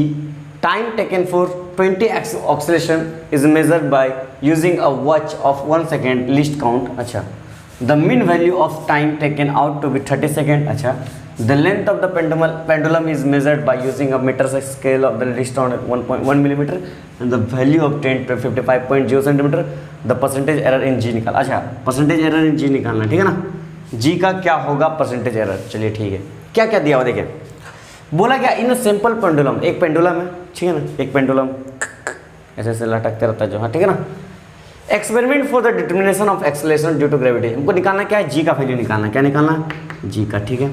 time taken for 20 oscillation is measured by using a watch of 1 second least count. अच्छा, the mean value of time taken out to be 30 second. अच्छा, the length of the pendulum is measured by using a meter scale of the least count 1.1 millimeter and the value obtained to 55.0 centimeter. The percentage error in G निकाल। अच्छा, percentage error in G निकालना, ठीक है ना। G का क्या होगा percentage error, चलिए ठीक है। क्या क्या दिया हुआ देखिए, बोला क्या इन सिंपल पेंडुलम, एक पेंडुलम है, ठीक है ना, एक पेंडुलम ऐसे ऐसे लटकते रहता है जो, हाँ ठीक है ना। Experiment for the determination of acceleration due to gravity, हमको निकालना क्या है G का वैल्यू निकालना, क्या निकालना G का, ठीक है।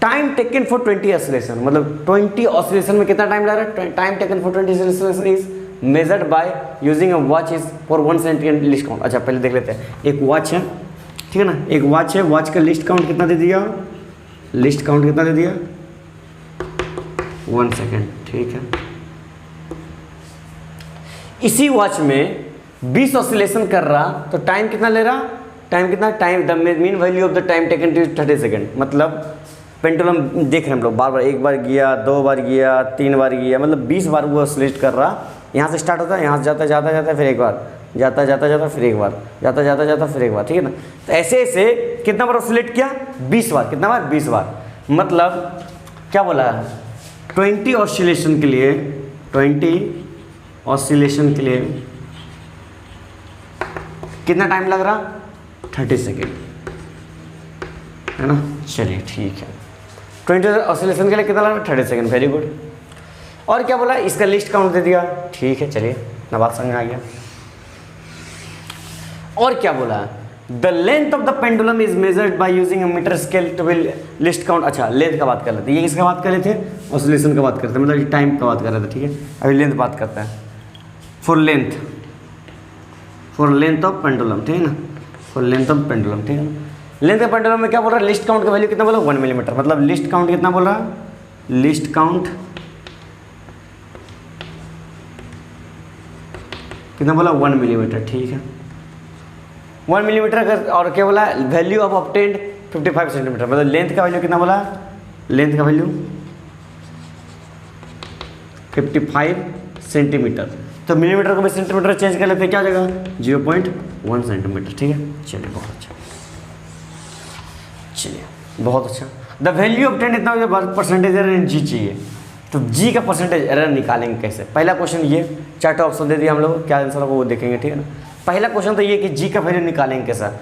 टाइम टेकन फॉर 20 ऑसिलेशन, मतलब 20 ऑसिलेशन में कितना टाइम लग रहा है, time taken for 20 oscillation is measured by using a watch is for 1 second least count. अच्छा पहले देख लेते हैं, एक वॉच है, ठीक है ना, एक वॉच है, वॉच का लिस्ट काउंट कितना दे दिया, लिस्ट काउंट कितना दे दिया 1 सेकेंड, ठीक है। इसी वॉच में 20 ऑसिलेशन कर रहा तो टाइम कितना ले रहा, टाइम कितना, time the mean value of the time taken to 30 second. मतलब पेंडुलम देख रहे हैं हम लोग, बार बार, एक बार गया, 2 बार गया, 3 बार गया, मतलब 20 बार वो ऑसिलेट कर रहा। यहाँ से स्टार्ट होता है, यहाँ से जाता जाता जाता फिर एक बार जाता जाता जाता फिर एक बार जाता जाता जाता फिर एक बार, ठीक है ना। तो ऐसे ऐसे कितना बार ऑसिलेट किया 20 बार, कितना बार 20 बार, मतलब क्या बोला 20 ऑसिलेशन के लिए, 20 ऑसिलेशन के लिए कितना टाइम लग रहा 30 सेकेंड, है ना। चलिए ठीक है, 20 ऑसिलेशन के लिए कितना लगा 30 सेकेंड, वेरी गुड। और क्या बोला, इसका लिस्ट काउंट दे दिया, ठीक है, चलिए ना बात समझ में आ गया। और क्या बोला, the length of the pendulum is measured by using a metre scale to be least count. अच्छा लेंथ का बात कर लेते, ये किसका बात कर रहे थे, ऑसिलेशन का बात करते, मतलब टाइम का बात कर रहे थे, ठीक है। अभी लेंथ बात करता है, फॉर लेंथ ऑफ पेंडुलम, ठीक है ना, फॉर लेंथ ऑफ पेंडुलम, ठीक है। लेंथ ऑफ पेंडुलम में क्या बोल रहा है, लिस्ट काउंट का वैल्यू कितना बोला 1 मिलीमीटर, मतलब लिस्ट काउंट कितना बोल रहा, लिस्ट काउंट कितना बोला 1 मिलीमीटर, ठीक है 1 मिलीमीटर का। और क्या बोला, वैल्यू ऑफ ऑब्टेन्ड 55 सेंटीमीटर, मतलब लेंथ का वैल्यू कितना बोला, लेंथ का वैल्यू 55 सेंटीमीटर। तो मिलीमीटर को भी सेंटीमीटर चेंज कर लेते हैं, क्या हो जाएगा 0.1 सेंटीमीटर, ठीक है। चलिए बहुत अच्छा, चलिए बहुत अच्छा। द वैल्यू ऑब्टेन्ड इतना परसेंटेज एरर इन जी चाहिए, तो जी का परसेंटेज एरर निकालेंगे कैसे। पहला क्वेश्चन ये, 4 ऑप्शन दे दिया हम लोग, क्या आंसर होगा वो देखेंगे, ठीक है ना। पहला क्वेश्चन तो ये कि जी का वैल्यू निकालेंगे कैसा।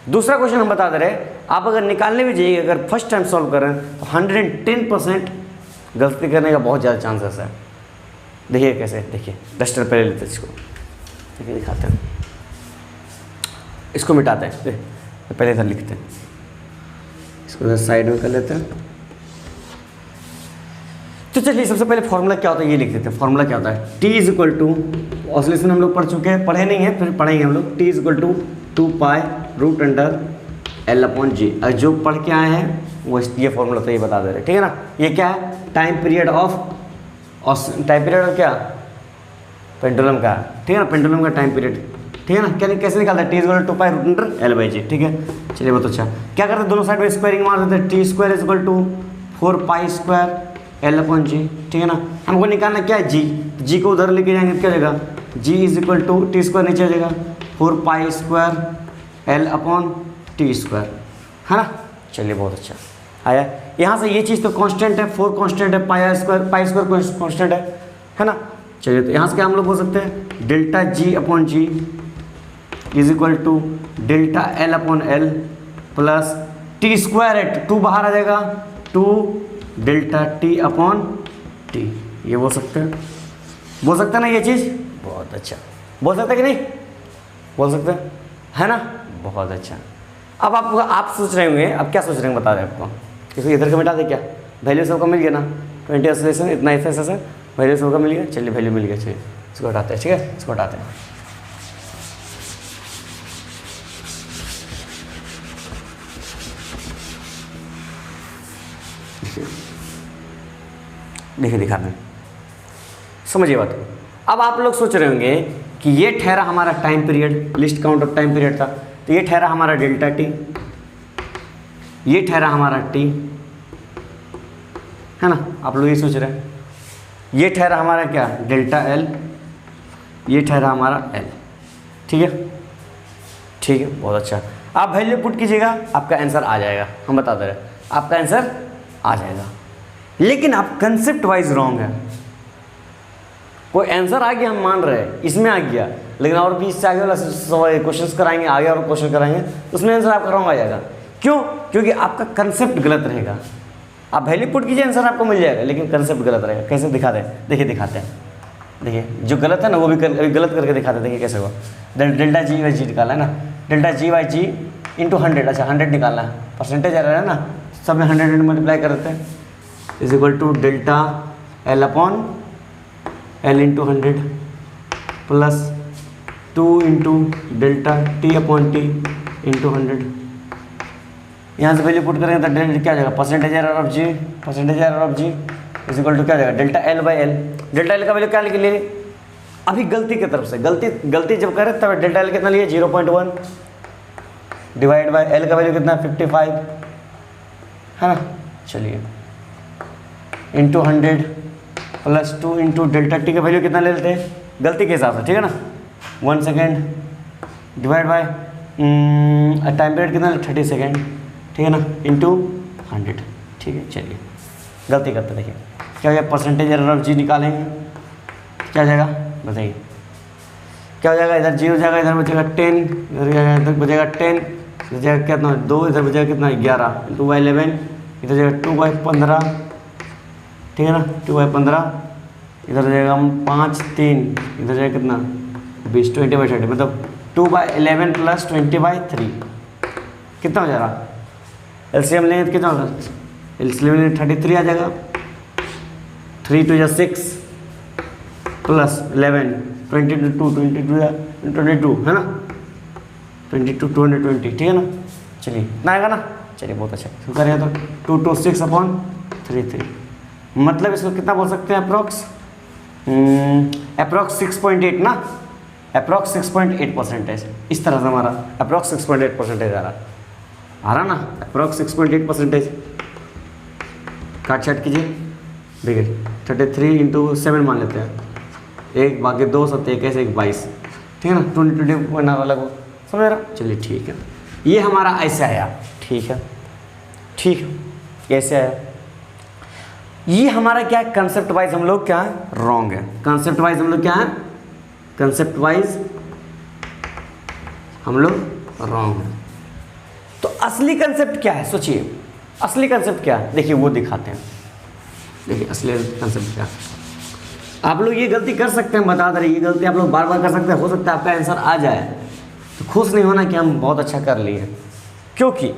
दूसरा क्वेश्चन हम बता दे रहे हैं, आप अगर निकालने भी जाइए, अगर फर्स्ट टाइम सॉल्व कर रहे हैं तो 110% गलती करने का बहुत ज़्यादा चांसेस है। देखिए कैसे, देखिए डस्टर पहले लेते हैं इसको, देखिए दिखाते हैं, इसको मिटाते हैं, पहले इधर लिखते हैं, इसको इधर साइड में कर लेते हैं, तो चलिए सबसे पहले फॉर्मूला क्या होता है ये लिख देते हैं। फॉर्मूला क्या होता है, T is equal to, oscillation हम लोग पढ़ चुके हैं, पढ़े नहीं है फिर पढ़ेंगे हम लोग। T is equal to 2π√L/G। जो पढ़ के आए हैं वो ये फॉर्मूला तो ये बता दे रहे, ठीक है ना। ये क्या है, टाइम पीरियड ऑफ क्या, पेंडुलम का, ठीक है ना, पेंडुलम का टाइम पीरियड, ठीक है ना। क्या कैसे निकालता है, T is equal to 2π√L/G, ठीक है। चलिए बहुत अच्छा, क्या करते हैं दोनों साइड में स्क्वायरिंग मार देते हैं, T square is equal to 4π²L/G, ठीक है ना। हमको निकालना क्या है, जी को उधर लेके जाएंगे क्या जाएगा, G is equal to T square नीचे आ जाएगा 4π²L/T², है ना। चलिए बहुत अच्छा आया। यहाँ से ये चीज़ तो कांस्टेंट है, 4 कांस्टेंट है, π² कांस्टेंट है ना। चलिए तो यहाँ से क्या हम लोग बोल सकते हैं, delta G/G is equal to delta L/L plus T² है, 2 बाहर आ जाएगा, 2 डेल्टा T/T। ये बोल सकते हैं ना ये चीज़, बहुत अच्छा बोल सकते हैं कि नहीं, बोल सकते हैं, है ना, बहुत अच्छा। अब आप सोच रहे होंगे, अब क्या सोच रहे हैं बता दें आपको, किसी इधर का मिटा दे क्या, वैल्यू सबका मिल गया ना, 20 ऑसिलेशन इतना एफएस है, वैल्यू सबका मिल गया। चलिए वैल्यू मिल गया, चलिए इसको हटाते हैं, ठीक है, इसको हटाते हैं। देखिए दिखाते हैं, समझिए बात। अब आप लोग सोच रहे होंगे कि ये ठहरा हमारा time period, list count of time period था, तो ये ठहरा हमारा डेल्टा टी, ये ठहरा हमारा टी, है ना। आप लोग ये सोच रहे हैं, ये ठहरा हमारा क्या, डेल्टा एल, ये ठहरा हमारा एल, ठीक है, ठीक है, बहुत अच्छा। आप वैल्यू पुट कीजिएगा, आपका आंसर आ जाएगा, हम बता दे रहे हैं आपका आंसर आ जाएगा। लेकिन आप कंसेप्ट वाइज रॉन्ग है। कोई आंसर आ गया हम मान रहे हैं, इसमें आ गया, लेकिन और भी इससे आगे वाला क्वेश्चन कराएंगे, आगे और क्वेश्चन कराएंगे, उसमें आंसर आपका रॉन्ग आ जाएगा। क्यों, क्योंकि आपका कंसेप्ट गलत रहेगा। आप वैल्यू पुट कीजिए, आंसर आपको मिल जाएगा, लेकिन कंसेप्ट गलत रहेगा। कैसे दिखा दें, देखिए दिखाते हैं, देखिए जो गलत है ना वो भी गलत करके दिखाते हैं। देखिए कैसे हुआ, डेल्टा G/G निकाला है ना, डेल्टा G/G इंटू 100, अच्छा 100 निकालना है, परसेंटेज आ रहा है ना, सब में 100 मल्टीप्लाई कर देते हैं, is equal to delta L/L into 100 plus 2 into delta T/T into 100। यहाँ से वैल्यू पुट करेंगे तो क्या जाएगा, percentage error of G is equal to क्या जाएगा, डेल्टा L/L। डेल्टा L का वैल्यू क्या लिख लिए, अभी गलती की तरफ से, गलती जब करें तब डेल्टा L कितना लिए 0.1 डिवाइड बाय L का वैल्यू कितना 55, है ना। चलिए into 100 plus 2 into delta T का वैल्यू कितना ले लेते हैं गलती के हिसाब से, ठीक है ना, 1 second divide by time period कितना 30 सेकेंड, ठीक है ना, इंटू 100, ठीक है। चलिए गलती करते देखिए क्या हो जाएगा, परसेंटेज एरर ऑफ G निकालेंगे, क्या हो जाएगा बताइए, क्या हो जाएगा, इधर 0 हो जाएगा, इधर बचेगा 10, इधर बचेगा 10, इधर जाएगा कितना 2, इधर बचेगा कितना 11 इंटू 11, इधर जाएगा 2/15, ठीक है ना, 2/15, इधर जाएगा 5 3, इधर जाएगा कितना 20, 20/30, मतलब 2/11 प्लस 20/3 कितना हो जा रहा, एलसीएम लेंगे तो कितना होगा, एलसीएम लेंगे 33 आ जाएगा, 3 2 6 प्लस 11 22 है ना, 22 220, ठीक है ना। चलिए इतना आएगा ना, चलिए बहुत अच्छा, इसको करेंगे तो 226/33, मतलब इसको कितना बोल सकते हैं, अप्रॉक्स 6.8 ना, अप्रॉक्स 6.8%, इस तरह से हमारा अप्रॉक्स 6.8% आ रहा ना, अप्रॉक्स 6.8%। काट छाट कीजिए, देखिए 33 इंटू 7 मान लेते हैं, 1 बाकी 2 7 1 ऐसे 22, ठीक है ना, 20 बना वाला को समझ रहा। चलिए ठीक है, ये हमारा ऐसे आया, ठीक है, ठीक है, कैसे आया, ये हमारा क्या है, कंसेप्ट वाइज हम लोग क्या है, रॉन्ग है। कंसेप्ट वाइज हम लोग क्या है, कंसेप्ट वाइज हम लोग रॉन्ग है। तो असली कंसेप्ट क्या है, सोचिए असली कंसेप्ट क्या है, देखिए वो दिखाते हैं। देखिए असली कंसेप्ट क्या है, आप लोग ये गलती कर सकते हैं, बता दे रहे, ये गलती आप लोग बार बार कर सकते हैं, हो सकता है आपका आंसर आ जाए, तो खुश नहीं होना कि हम बहुत अच्छा कर लिए, क्योंकि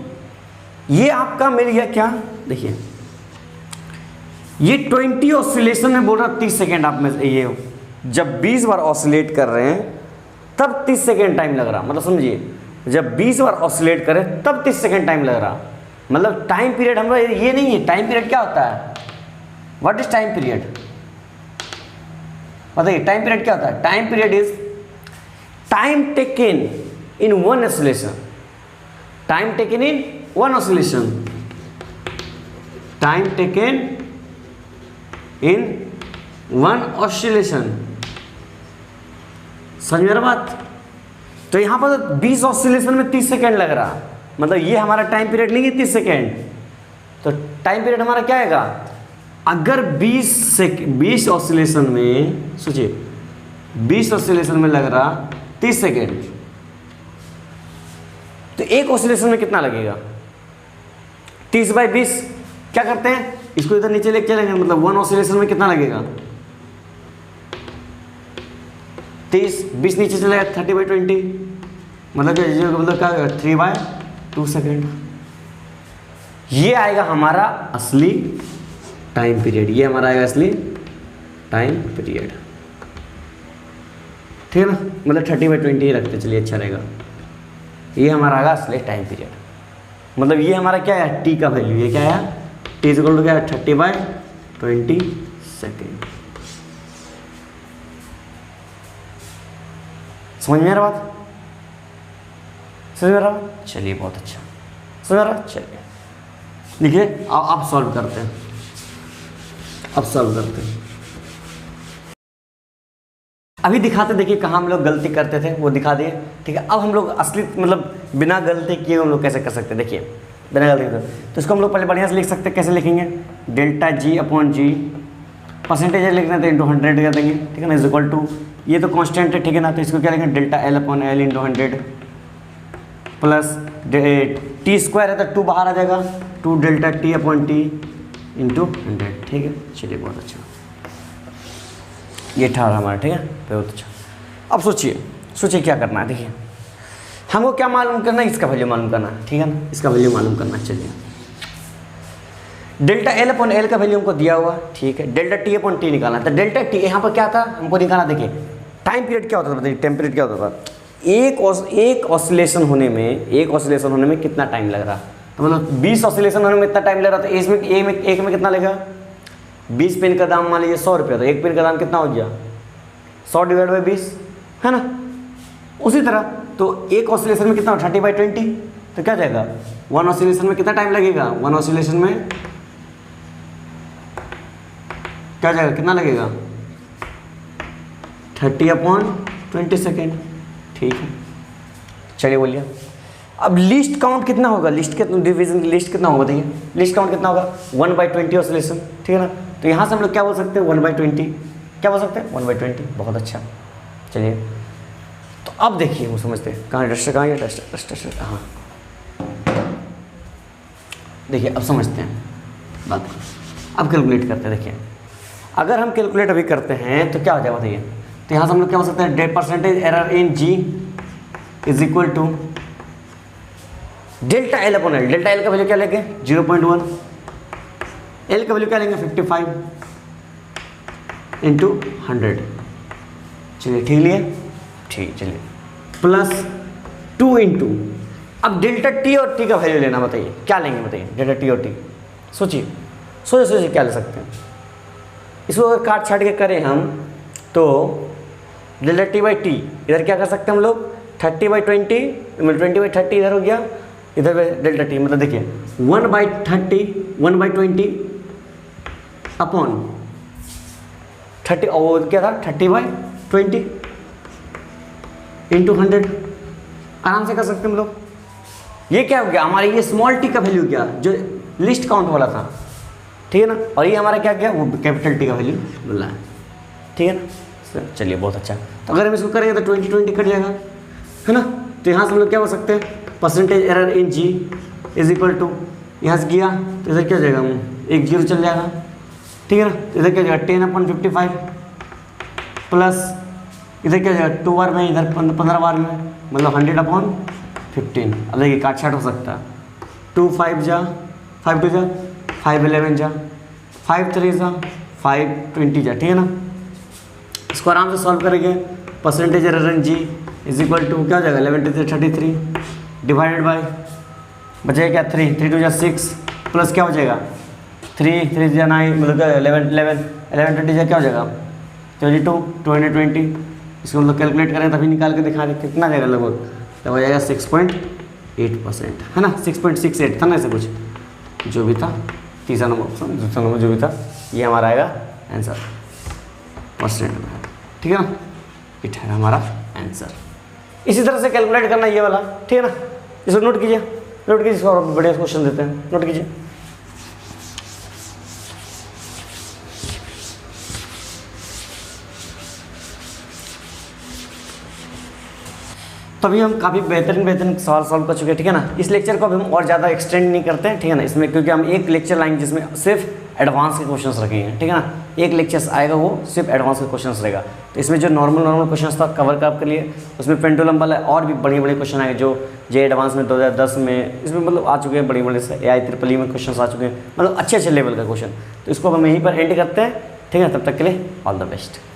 ये आपका मिल गया क्या, देखिए ये 20 ऑसिलेशन में बोल रहा 30 सेकेंड आप में ये जब 20 बार ऑसिलेट कर रहे हैं तब 30 सेकेंड टाइम लग रहा, मतलब समझिए जब 20 बार ऑसिलेट करें तब 30 सेकेंड टाइम लग रहा, मतलब टाइम पीरियड हम लोग ये नहीं है। टाइम पीरियड क्या होता है, व्हाट इज टाइम पीरियड, बताइए टाइम पीरियड क्या होता है। Time period is time taken in one oscillation, time taken in one oscillation, time taken in one oscillation, समझ मेरा बात। तो यहां पर 20 ऑसिलेशन में 30 सेकेंड लग रहा, मतलब ये हमारा टाइम पीरियड नहीं है 30 सेकेंड। तो टाइम पीरियड हमारा क्या आएगा, अगर 20 ऑसिलेशन में सोचिए 20 ऑसिलेशन में लग रहा 30 सेकेंड, तो एक ऑसिलेशन में कितना लगेगा 30/20। क्या करते हैं इसको इधर नीचे लेके चलेंगे, मतलब वन ऑसिलेशन में कितना लगेगा 30, 20 नीचे चलेगा 30/20, मतलब क्या 3/2 सेकेंड। ये आएगा हमारा असली टाइम पीरियड, ये हमारा आएगा असली टाइम पीरियड, ठीक है ना, मतलब 30/20 ही रखते चलिए अच्छा रहेगा। ये हमारा आएगा असली टाइम पीरियड, मतलब ये हमारा क्या है टी का वैल्यू, ये क्या है टी इक्वल टू क्या है 30/20 सेकेंड। समझ में आ रहा बात, समझ में आ रहा, चलिए बहुत अच्छा समझ में आ रहा। चलिए देखिए अब सॉल्व करते हैं, अब सॉल्व करते हैं। अभी दिखाते देखिए कहाँ हम लोग गलती करते थे वो दिखा दिए, ठीक है। अब हम लोग असली मतलब बिना गलती किए हम लोग कैसे कर सकते हैं, देखिए बिना गलती किए तो इसको हम लोग पहले बढ़िया से लिख सकते हैं। कैसे लिखेंगे, ΔG/G परसेंटेज लिखना तो इंटू 100 कर देंगे, ठीक है ना, इज इक्वल टू ये तो कांस्टेंट है, ठीक है ना, तो इसको क्या लिखेंगे ΔL/L इंटू 100 प्लस T² है तो 2 बाहर आ जाएगा 2 ΔT/T इंटू 100, ठीक है। चलिए बहुत अच्छा, ये 18 हमारा, ठीक है बहुत अच्छा। अब सोचिए क्या करना है, देखिए हमको क्या मालूम करना है, इसका वैल्यू मालूम करना है, ठीक है ना, इसका वैल्यू मालूम करना है। चलिए ΔL/L का वैल्यू हमको दिया हुआ, ठीक है। ΔT/T निकालना है, तो ΔT यहाँ पर क्या था हमको निकालना, देखिए टाइम पीरियड क्या होता था, बताइए टाइम पीरियड क्या होता था, एक ऑसिलेशन होने में कितना टाइम लग रहा, तो मतलब 20 ऑसिलेशन होने में इतना टाइम लग रहा, तो एक में कितना लगेगा, 20 पेन का दाम मान लीजिए 100 रुपया, तो एक पेन का दाम कितना हो गया 100 / 20, है ना। उसी तरह तो एक ऑसिलेशन में कितना 30/20, तो क्या जाएगा वन ऑसिलेशन में कितना टाइम लगेगा, वन ऑसिलेशन में क्या जाएगा कितना लगेगा 30/20 सेकेंड, ठीक है। चलिए बोलिए अब लिस्ट काउंट कितना होगा, लिस्ट के डिवीजन लिस्ट कितना होगा, देखिए लिस्ट काउंट कितना होगा 1/20 ऑसिलेशन, ठीक है ना। तो यहाँ से हम लोग क्या बोल सकते हैं 1/20, क्या बोल सकते हैं 1/20, बहुत अच्छा। चलिए तो अब देखिए वो समझते हैं कहाँ डस्टर, कहाँ डस्टर, हाँ देखिए अब समझते हैं बात, अब कैलकुलेट करते हैं। देखिए अगर हम कैलकुलेट अभी करते हैं तो क्या हो जाएगा बताइए, तो यहाँ से हम लोग क्या हो सकते हैं percentage error in G is equal to ΔL/L, ΔL का वैल्यू क्या लेंगे 0.1, L का वैल्यू क्या लेंगे 55 इंटू 100, चलिए ठीक लिए, ठीक चलिए प्लस 2 इंटू, अब ΔT और T का वैल्यू लेना, बताइए क्या लेंगे, बताइए ΔT और T, सोचिए क्या ले सकते हैं। इसको अगर काट छाट के करें हम तो ΔT/T इधर क्या कर सकते हैं हम लोग 30/20 20/30 इधर हो गया, इधर ΔT मतलब देखिए 1/20 अपॉन 30 और क्या था 30/20 इंटू 100, आराम से कर सकते हैं हम लोग। ये क्या हो गया हमारे, ये स्मॉल टी का वैल्यू गया जो लिस्ट काउंट वाला था, ठीक है ना, और ये हमारा क्या गया वो कैपिटल टी का वैल्यू बोला है, ठीक है ना। चलिए बहुत अच्छा, तो अगर हम इसको करेंगे तो 20 कट जाएगा, है ना। तो यहाँ से हम लोग क्या हो सकते हैं percentage error in G is equal to, यहाँ से किया तो इधर क्या हो जाएगा 1 0 चल जाएगा, ठीक है ना। तो इधर क्या हो जाएगा 10/55 प्लस इधर क्या हो जाएगा 2 बार में, इधर 15 बार में, मतलब 100/15। अब देखिए काट छाट हो सकता है 2 5 जा 5 2 जा 5 11 जा 5 3 सा 5 20 जा, ठीक है ना। इसको आराम से सॉल्व करेंगे। Percentage error in G is equal to क्या हो जाएगा 11 33 डिवाइडेड बाई बचेगा क्या 3 3 2 जा 6 प्लस क्या हो जाएगा 3 3 जा 9 मतलब 11 20 जा क्या हो जाएगा 22 220। इसको मतलब कैलकुलेट करें तभी निकाल के दिखा दें कितना जाएगा लगभग, तब हो जाएगा 6.8% है ना, 6.68 था ना ऐसे कुछ जो भी था। तीसरा नंबर ऑप्शन दूसरा नंबर जो भी था ये हमारा आएगा आंसर परसेंट में, ठीक है ना। ये ठहरा हमारा आंसर। इसी तरह से कैलकुलेट करना ये वाला, ठीक है ना। इसको नोट कीजिए, नोट कीजिए, इसको और बढ़िया क्वेश्चन देते हैं, नोट कीजिए। तो अभी हम काफ़ी बेहतरीन सवाल सॉल्व कर चुके हैं, ठीक है ना। इस लेक्चर को अभी हम और ज़्यादा एक्सटेंड नहीं करते हैं, ठीक है ना, इसमें क्योंकि हम एक लेक्चर लाएंगे जिसमें सिर्फ एडवांस के क्वेश्चंस रखेंगे, ठीक है ना। एक लेक्चर्स आएगा वो सिर्फ एडवांस के क्वेश्चंस रहेगा। तो इसमें जो नॉर्मल क्वेश्चंस था कवर कर लिए, उसमें पेंडुलम वाला और भी बड़े क्वेश्चन आए जो जे एडवांस में 2010 में इसमें मतलब आ चुके हैं, बड़े से AI-EEE में क्वेश्चन आ चुके हैं, मतलब अच्छे लेवल का क्वेश्चन। तो इसको हम यहीं पर एंड करते हैं, ठीक है। तब तक के लिए ऑल द बेस्ट।